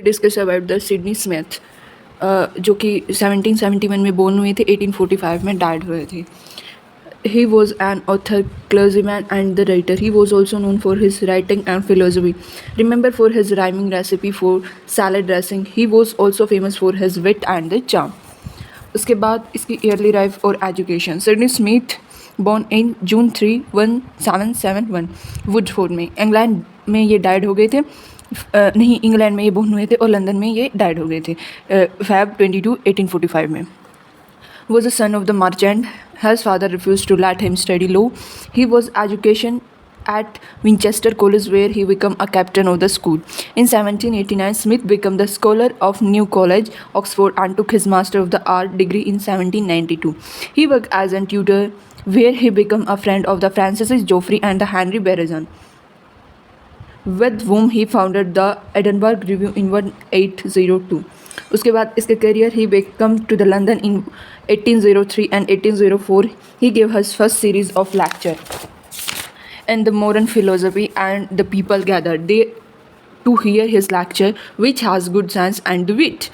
Discuss about the Sydney Smith, जो कि 1771 में बोर्न हुए थे, 1845 में डाइड हुए थे. He was an author, clergyman, and the writer. He was also known for his writing and philosophy. Remember for his rhyming recipe for salad dressing. He was also famous for his wit and the charm. उसके बाद इसकी yearly life और education. Sydney Smith born in June 3, 1771 Woodford में. England में ये died हो गए थे. नहीं, इंग्लैंड में ये बोर्न हुए थे और लंदन में ये डाइड हो गए थे Feb 22, 1845 में. Was a son of the merchant. His father refused to let him study law. He was education at Winchester College, where he became a captain of the school. In 1789, Smith became the scholar of New College, Oxford, and took his Master of the Art degree in 1792. He worked as a tutor, where he became a friend of the Francis Joffrey and the Henry Bergson, with whom he founded the Edinburgh Review in 1802. उसके बाद इसके career he came to the London in 1803 and 1804. He gave his first series of lecture in the modern philosophy, and the people gathered there to hear his lecture, which has good sense and wit.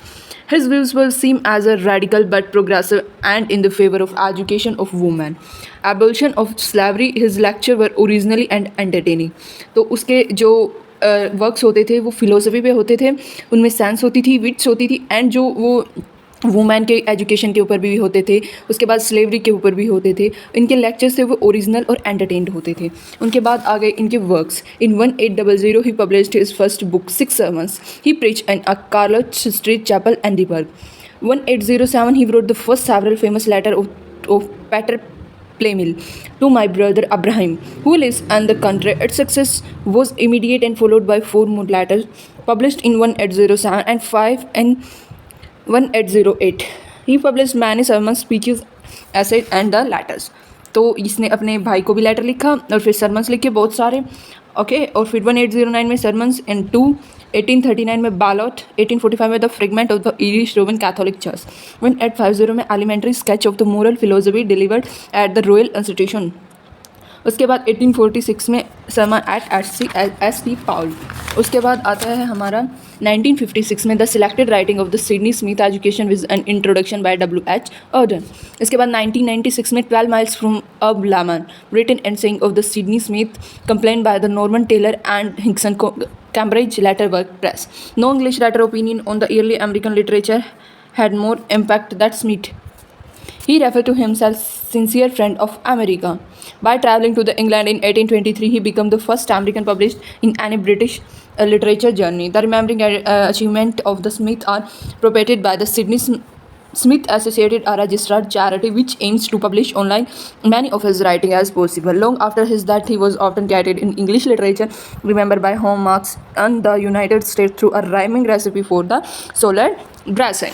His views were seen as a radical but progressive and in the favor of education of women. Abolition of slavery. His lecture were originally and entertaining. तो उसके जो works होते थे वो philosophy पे होते थे, उनमें सेंस होती थी, विट्स होती थी, एंड जो वो वुमेन के एजुकेशन के ऊपर भी होते थे, उसके बाद स्लेवरी के ऊपर भी होते थे. इनके लेक्चर्स थे वो ओरिजिनल और एंटरटेन्ड होते थे. उनके बाद आ गए इनके works. In 1800 he published his first book 6 sermons. He preached in a Carlyle Street chapel, Edinburgh. 1807 he wrote the first several famous letter of Peter Playmill to my brother Abraham, who lives in the country. Its success was immediate and followed by 4 more letters published in 1807 and 5 in 1808. He published many sermons, speeches, essays and the letters. तो इसने अपने भाई को भी letter लिखा और फिर sermons लिखे बहुत सारे. ओके, और फिर 1809 में सरमन्स, एंड 1839 में बैलॉट, 1845 में the fragment of the Irish Roman Catholic church, 1850 में elementary sketch of the moral philosophy delivered at the royal institution. उसके बाद 1846 में sermon at S T Paul. उसके बाद आता है हमारा 1956 में the selected writing of the Sydney Smith education with an introduction by W.H. Auden. इसके बाद 1996 में 12 miles from अब Laman, written and saying of the Sydney Smith, complained by the Norman Taylor and Hickson, Cambridge Letterwork Press. No English writer opinion on the early American literature had more impact than Smith. He referred to himself sincere friend of America. By traveling to the England in 1823, he became the first American published in any British literature journey. The remembering achievement of the Smith are propagated by the Sydney Smith Associated, a registered charity which aims to publish online many of his writing as possible. Long after his death, he was often cited in English literature, remembered by home marks in the United States through a rhyming recipe for the salad dressing.